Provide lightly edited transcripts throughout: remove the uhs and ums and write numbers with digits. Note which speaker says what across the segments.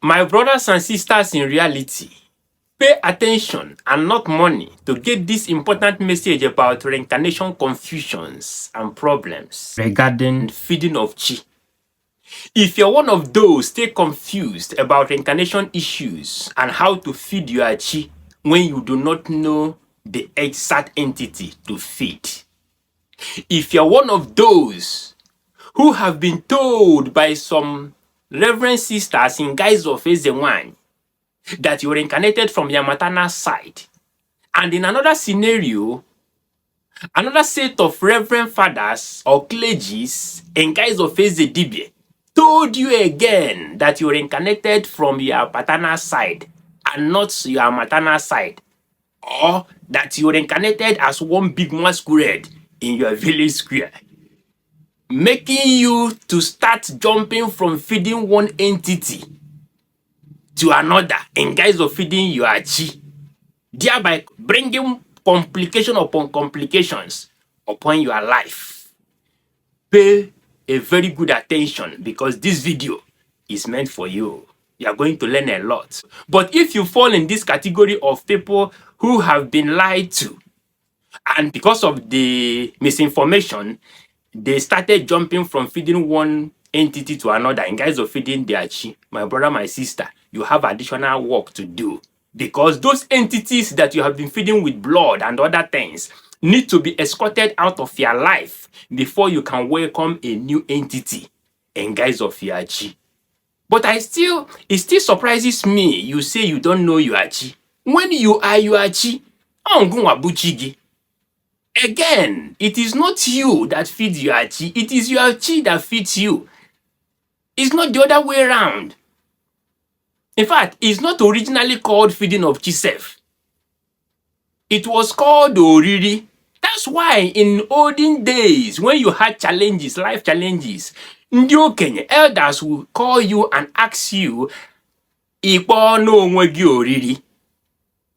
Speaker 1: My brothers and sisters in reality, pay attention and not money to get this important message about reincarnation confusions and problems regarding feeding of chi. If you're one of those stay confused about reincarnation issues and how to feed your chi when you do not know the exact entity to feed. If you're one of those who have been told by some reverend sisters in guise of Ezewan that you were incarnated from your maternal side, and in another scenario, another set of reverend fathers or clergies in guise of Ezedibie told you again that you were incarnated from your paternal side and not your maternal side, or that you were incarnated as one big masquerade in your village square, making you to start jumping from feeding one entity to another in guise of feeding your chi, thereby bringing complication upon complications upon your life. Pay a very good attention because this video is meant for you. You are going to learn a lot. But if you fall in this category of people who have been lied to, and because of the misinformation, they started jumping from feeding one entity to another in guise of feeding their chi, my brother, my sister, you have additional work to do. Because those entities that you have been feeding with blood and other things need to be escorted out of your life before you can welcome a new entity in guise of your chi. But it still surprises me you say you don't know your chi. When you are your chi, again, it is not you that feeds your chi, it is your chi that feeds you. It's not the other way around. In fact, it's not originally called feeding of chi self. It was called oriri. That's why in olden days, when you had challenges, life challenges, ndị okenye, elders will call you and ask you, "Ikpo no onwe gi oriri."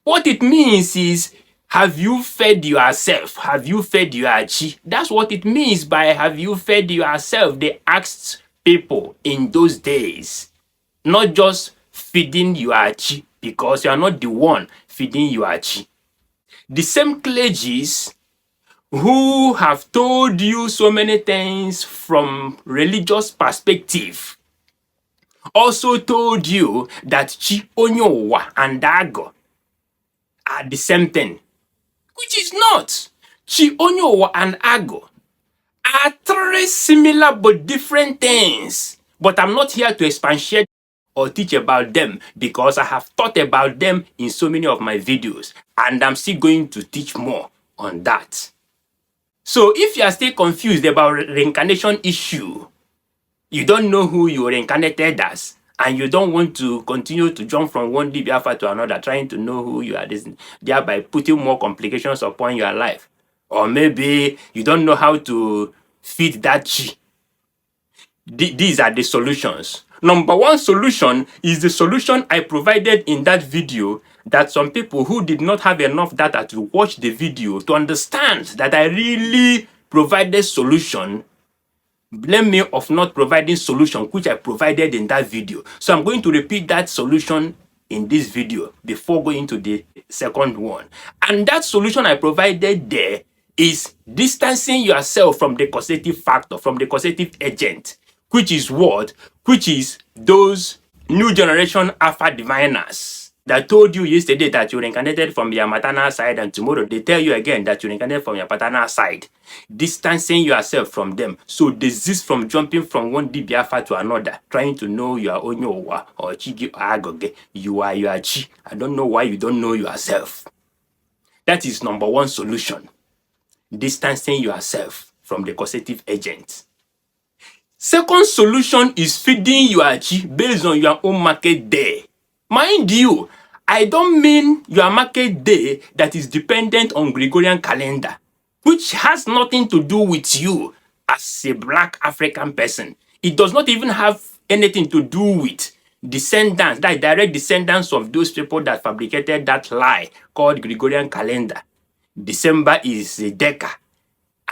Speaker 1: What it means is, have you fed yourself? Have you fed your chi? That's what it means by have you fed yourself. They asked people in those days, not just feeding your chi, because you are not the one feeding your chi. The same clergies who have told you so many things from religious perspective also told you that chi, Onyeụwa, and Dago are the same thing, which is not. Chi, Onyeụwa, and Ago are three similar but different things. But I'm not here to expatiate or teach about them because I have thought about them in so many of my videos, and I'm still going to teach more on that. So if you are still confused about reincarnation issue, you don't know who you reincarnated as, and you don't want to continue to jump from one Biafra to another, trying to know who you are, thereby putting more complications upon your life. Or maybe you don't know how to feed that chi. These are the solutions. Number one solution is the solution I provided in that video, that some people who did not have enough data to watch the video to understand that I really provided solution, blame me of not providing solution which I provided in that video. So I'm going to repeat that solution in this video before going to the second one. And that solution I provided there is distancing yourself from the causative factor, from the causative agent, which is what? Which is those new generation alpha diviners that told you yesterday that you're incarnated from your maternal side, and tomorrow they tell you again that you're incarnated from your paternal side. Distancing yourself from them. So desist from jumping from one Biafra to another, trying to know your Onyeụwa or Chigi or Agoge. You are your chi. I don't know why you don't know yourself. That is number one solution. Distancing yourself from the causative agent. Second solution is feeding your chi based on your own market day. Mind you, I don't mean your market day that is dependent on Gregorian calendar, which has nothing to do with you as a black African person. It does not even have anything to do with descendants, that direct descendants of those people that fabricated that lie called Gregorian calendar. December is a Deca,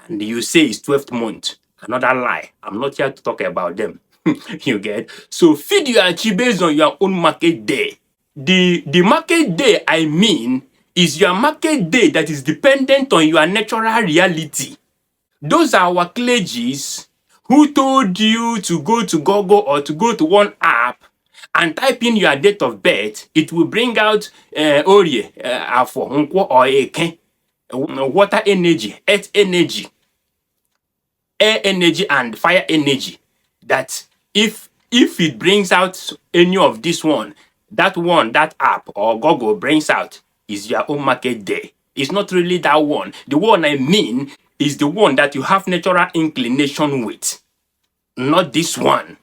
Speaker 1: and you say it's 12th month. Another lie. I'm not here to talk about them. You get? So feed your chi based on your own market day. The market day I mean is your market day that is dependent on your natural reality. Those are our clergies who told you to go to Google or to go to one app and type in your date of birth. It will bring out Orie, Afo, Nkwo, or Eke, water energy, earth energy, air energy, and fire energy. That if it brings out any of this one, that app or Google brings out is your own market day. It's not really that one. The one I mean is the one that you have natural inclination with, not this one.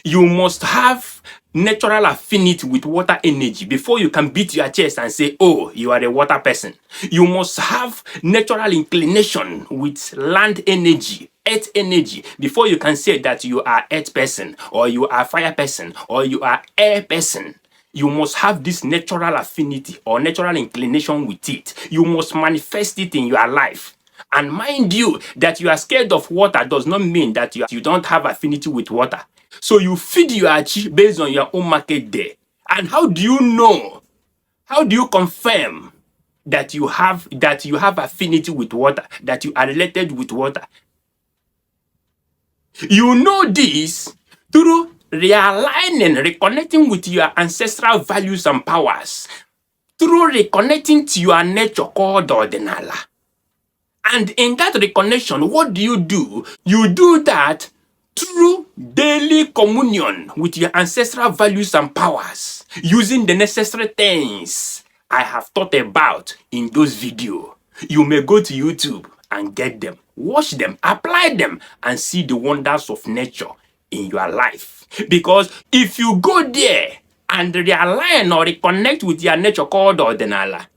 Speaker 1: You must have natural affinity with water energy before you can beat your chest and say, oh, you are a water person. You must have natural inclination with land energy, earth energy, before you can say that you are earth person, or you are fire person, or you are air person. You must have this natural affinity or natural inclination with it. You must manifest it in your life. And mind you, that you are scared of water does not mean that you don't have affinity with water. So you feed your chi based on your own market day. And how do you know? How do you confirm that you have affinity with water, that you are related with water? You know this through realigning, reconnecting with your ancestral values and powers, through reconnecting to your nature called Ordinala. And in that reconnection, what do? You do that through daily communion with your ancestral values and powers, using the necessary things I have taught about in those videos. You may go to YouTube and get them, watch them, apply them, and see the wonders of nature in your life. Because if you go there and realign or reconnect with your nature called Ordinala,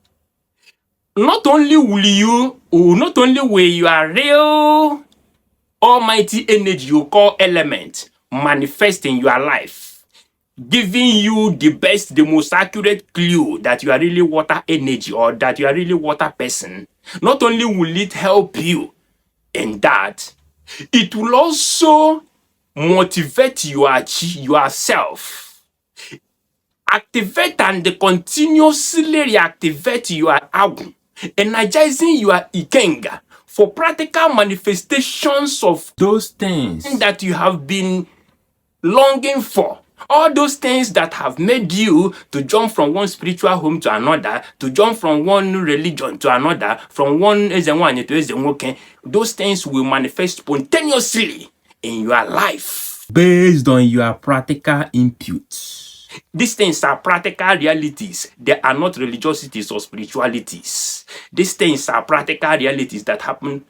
Speaker 1: not only will your real almighty energy you call element manifest in your life, giving you the best, the most accurate clue that you are really water energy or that you are really water person. Not only will it help you in that, it will also motivate yourself, activate and continuously reactivate your agun, energizing your ikenga for practical manifestations of those things that you have been longing for. All those things that have made you to jump from one spiritual home to another, to jump from one religion to another, from one ezenwanye to ezenwoke, those things will manifest spontaneously in your life based on your practical inputs. These things are practical realities. They are not religiosities or spiritualities. These things are practical realities that happen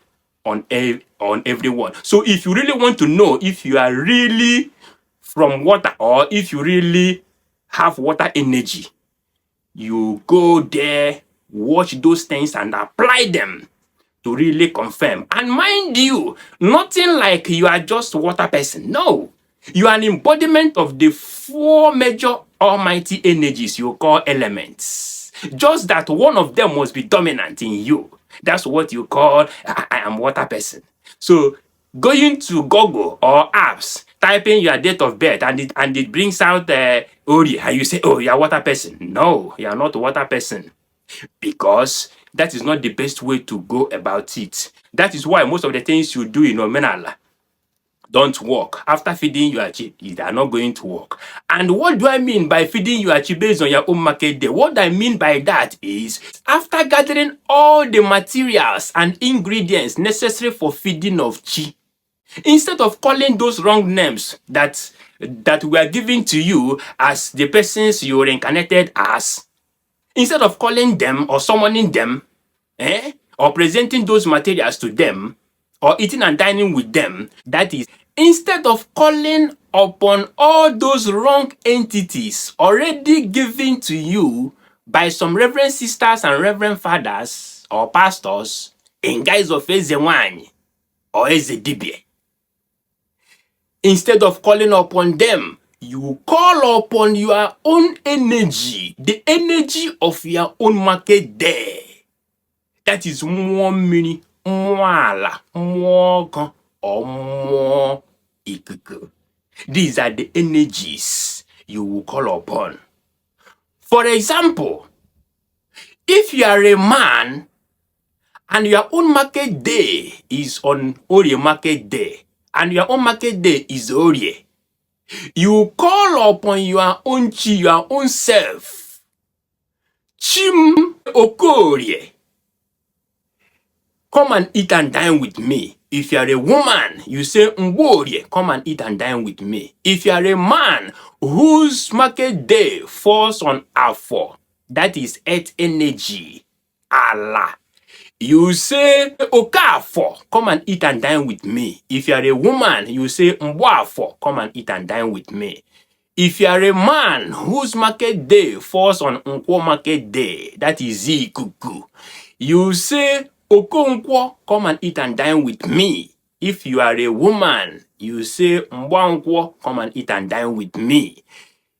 Speaker 1: on everyone. So if you really want to know if you are really from water or if you really have water energy, you go there, watch those things and apply them to really confirm. And mind you, nothing like you are just water person. No. You are an embodiment of the 4 major almighty energies you call elements. Just that one of them must be dominant in you. That's what you call, I am water person. So going to Google or apps, typing your date of birth and it brings out Ori, and you say, oh, you're a water person. No, you're not a water person. Because that is not the best way to go about it. That is why most of the things you do in Omenala don't work. After feeding your chi, they are not going to work. And what do I mean by feeding your chi based on your own market day? What I mean by that is, after gathering all the materials and ingredients necessary for feeding of chi, instead of calling those wrong names that were given to you as the persons you reincarnated as, instead of calling them or summoning them, or presenting those materials to them, or eating and dining with them, that is, instead of calling upon all those wrong entities already given to you by some reverend sisters and reverend fathers or pastors in guise of Ezewanyi or Ezedibie, instead of calling upon them, you call upon your own energy, the energy of your own market day. That is more mini, more ala, more kan, or more ikuku. These are the energies you will call upon. For example, if you are a man and your own market day is on Orie market day, and your own market day is Orie, you call upon your own chi, your own self. Chim Okorie, come and eat and dine with me. If you are a woman, you say Mborie, come and eat and dine with me. If you are a man whose market day falls on Afo, that is earth energy, Allah, you say Okafo, come and eat and dine with me. If you are a woman, you say Mbwafo, come and eat and dine with me. If you are a man whose market day falls on Nkwo market day, that is Ikuku, you say Okonkwo, come and eat and dine with me. If you are a woman, you say Mbwankwo, come and eat and dine with me.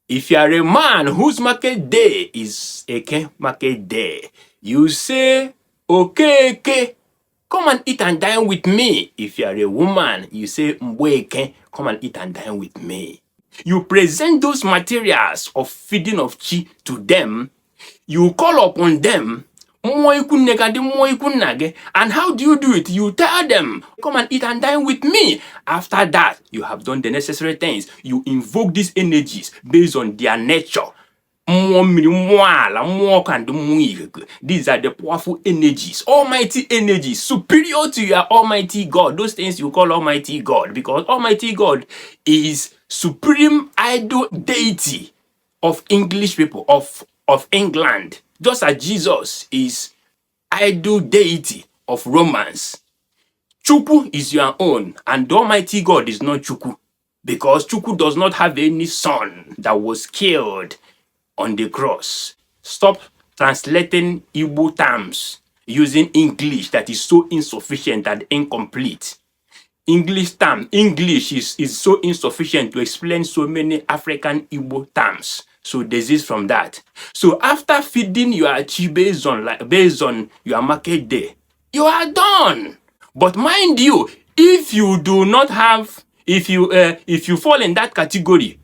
Speaker 1: If you are a man whose market day is Eke market day, you say Okeke, come and eat and dine with me. If you are a woman, you say Mbweke, come and eat and dine with me. You present those materials of feeding of chi to them. You call upon them. And how do you do it? You tell them, come and eat and dine with me. After that, you have done the necessary things. You invoke these energies based on their nature. These are the powerful energies, almighty energies, superior to your almighty God. Those things you call almighty God, because almighty God is supreme idol deity of English people, of England, just as Jesus is idol deity of Romans. Chukwu is your own, and the almighty God is not Chukwu, because Chukwu does not have any son that was killed on the cross. Stop translating Igbo terms using English that is so insufficient and incomplete. English is so insufficient to explain so many African Igbo terms. So desist from that. So after feeding your chi based on your market day, you are done. But mind you, if you do not have, if you fall in that category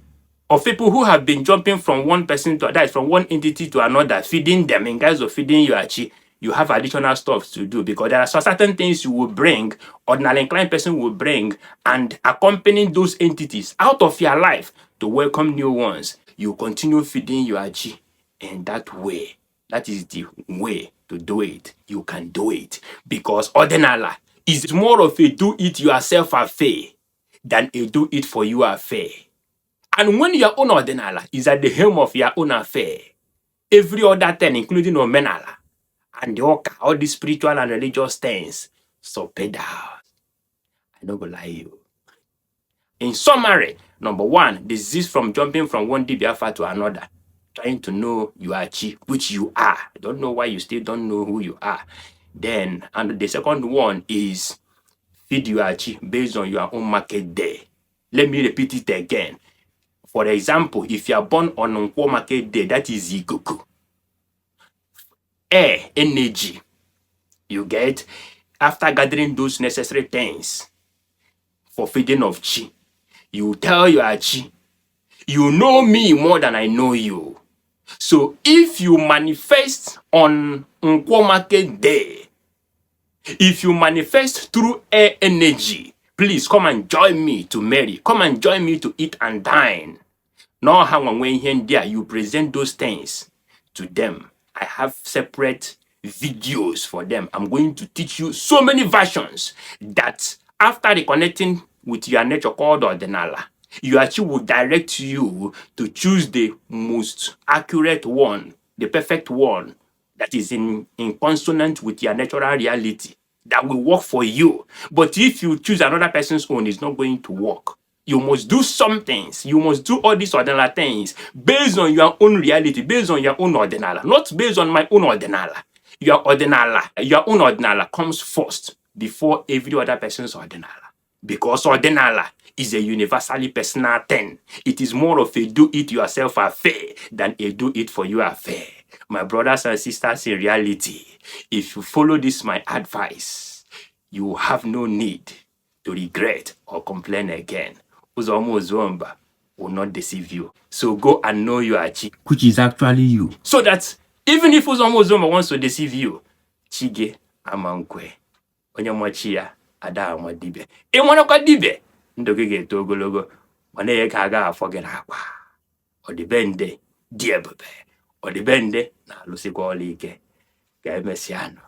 Speaker 1: of people who have been jumping from one person to that, from one entity to another, feeding them in guise of feeding your chi, you have additional stuff to do, because there are certain things you will bring, ordinary inclined person will bring, and accompanying those entities out of your life to welcome new ones. You continue feeding your chi in that way. That is the way to do it. You can do it, because ordinala is more of a do it yourself affair than a do it for you affair. And when your own ordinala is at the helm of your own affair, every other thing, including omenala and the oka, all the spiritual and religious things, so pedal. I don't go lie you. In summary, number one, desist from jumping from one Dibiafa to another, trying to know you are chi, which you are. I don't know why you still don't know who you are. Then, and the second one is feed your chi based on your own market day. Let me repeat it again. For example, if you are born on Nkwo market day, that is Ikuku. Air, energy, you get, after gathering those necessary things for feeding of chi, you tell your chi, you know me more than I know you. So if you manifest on Nkwo market day, if you manifest through air energy, please come and join me to marry. Come and join me to eat and dine. No, when you present those things to them. I have separate videos for them. I'm going to teach you so many versions that after reconnecting with your nature called Ordinala, you actually will direct you to choose the most accurate one, the perfect one that is in consonant with your natural reality, that will work for you. But if you choose another person's own, it's not going to work. You must do some things. You must do all these ordinal things based on your own reality, based on your own ordinala, not based on my own ordinala. Your own ordinala comes first before every other person's ordinala. Because ordinala is a universally personal thing. It is more of a do-it-yourself affair than a do-it-for-you affair. My brothers and sisters, in reality, if you follow this, my advice, you have no need to regret or complain again. Onyeụwa will not deceive you. So go and know your chi, which is actually you. So that even if Onyeụwa wants to deceive you, Chige amankwe. Onye ya ada amadibe. E nwanakwa dibe, ndụ gị ga-eto ogologo, mana ihe ka aga afọ gị n'akwa. Ọdịbende dị ebube. Ọdịbende na-alụsịkwa ọrụ ike. Ga emesianụ.